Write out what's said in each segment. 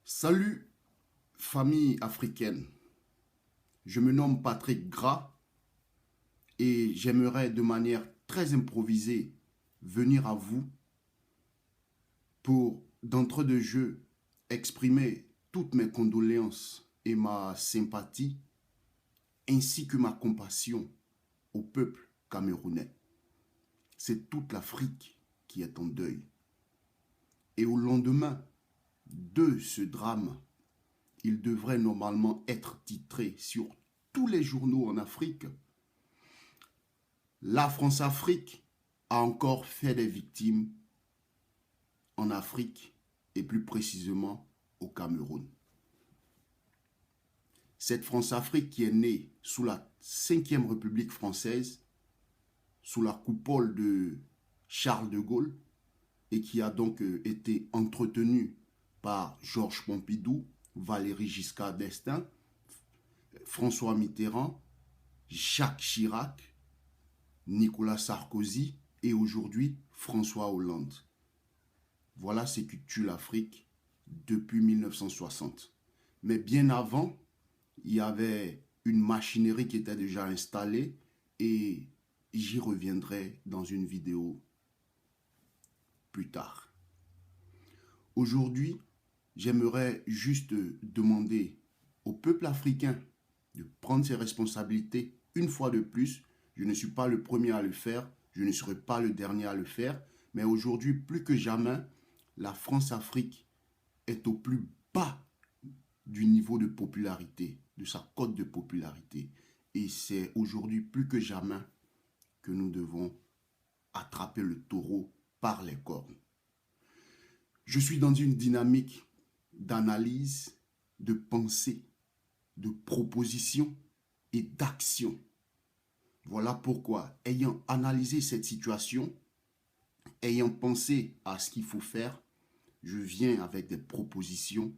Salut, famille africaine. Je me nomme Patrick Gras et j'aimerais de manière très improvisée venir à vous pour, d'entre deux jeux, exprimer toutes mes condoléances et ma sympathie ainsi que ma compassion au peuple camerounais. C'est toute l'Afrique qui est en deuil. Et au lendemain de ce drame, il devrait normalement être titré sur tous les journaux en Afrique. La France-Afrique a encore fait des victimes en Afrique et plus précisément au Cameroun. Cette France-Afrique qui est née sous la 5e République française, sous la coupole de Charles de Gaulle et qui a donc été entretenue par Georges Pompidou, Valéry Giscard d'Estaing, François Mitterrand, Jacques Chirac, Nicolas Sarkozy et aujourd'hui François Hollande. Voilà ce qui tue l'Afrique depuis 1960. Mais bien avant, il y avait une machinerie qui était déjà installée et j'y reviendrai dans une vidéo plus tard. Aujourd'hui, j'aimerais juste demander au peuple africain de prendre ses responsabilités une fois de plus. Je ne suis pas le premier à le faire, je ne serai pas le dernier à le faire, mais aujourd'hui, plus que jamais, la France-Afrique est au plus bas du niveau de popularité, de sa cote de popularité. Et c'est aujourd'hui plus que jamais que nous devons attraper le taureau par les cornes. Je suis dans une dynamique d'analyse, de pensée, de proposition et d'action. Voilà pourquoi, ayant analysé cette situation, ayant pensé à ce qu'il faut faire, je viens avec des propositions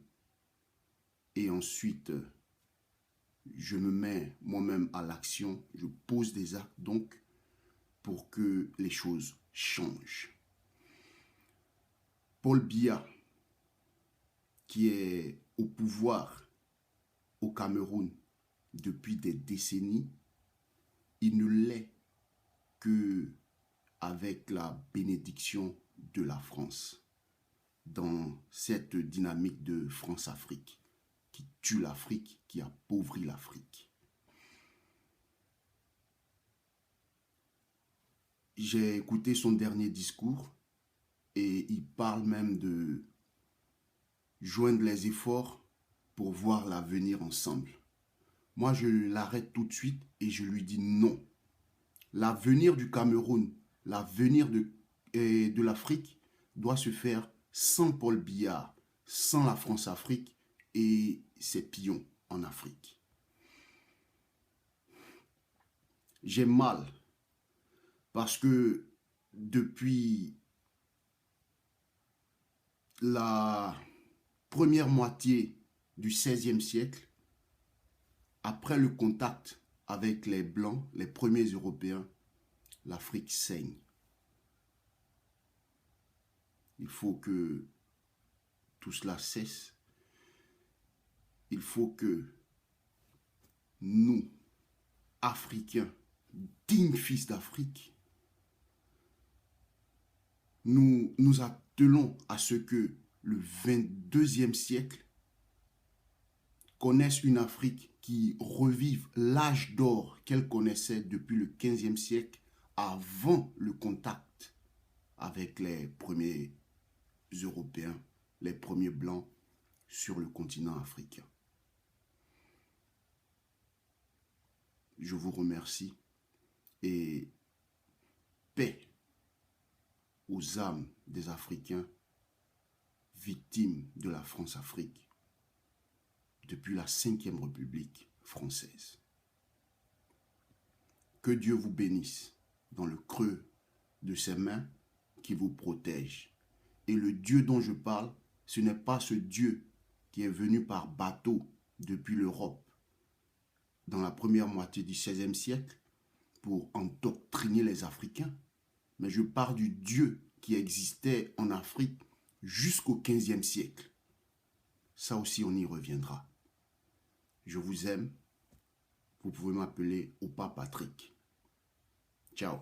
et ensuite je me mets moi-même à l'action, je pose des actes donc pour que les choses changent. Paul Biya, qui est au pouvoir au Cameroun depuis des décennies, il ne l'est que avec la bénédiction de la France dans cette dynamique de France-Afrique qui tue l'Afrique, qui appauvrit l'Afrique. J'ai écouté son dernier discours et il parle même de joindre les efforts pour voir l'avenir ensemble. Moi, je l'arrête tout de suite et je lui dis non. L'avenir du Cameroun, l'avenir de l'Afrique doit se faire sans Paul Biya, sans la France-Afrique et ses pions en Afrique. J'ai mal parce que depuis la première moitié du XVIe siècle, après le contact avec les Blancs, les premiers Européens, l'Afrique saigne. Il faut que tout cela cesse. Il faut que nous, Africains, dignes fils d'Afrique, nous nous attelons à ce que le 22e siècle connaisse une Afrique qui revive l'âge d'or qu'elle connaissait depuis le 15e siècle avant le contact avec les premiers Européens, les premiers Blancs sur le continent africain. Je vous remercie et paix aux âmes des Africains victimes de la France-Afrique depuis la 5e République française. Que Dieu vous bénisse dans le creux de ses mains qui vous protège. Et le Dieu dont je parle, ce n'est pas ce Dieu qui est venu par bateau depuis l'Europe dans la première moitié du XVIe siècle pour endoctriner les Africains, mais je parle du Dieu qui existait en Afrique jusqu'au XVe siècle. Ça aussi, on y reviendra. Je vous aime. Vous pouvez m'appeler Opa Patrick. Ciao.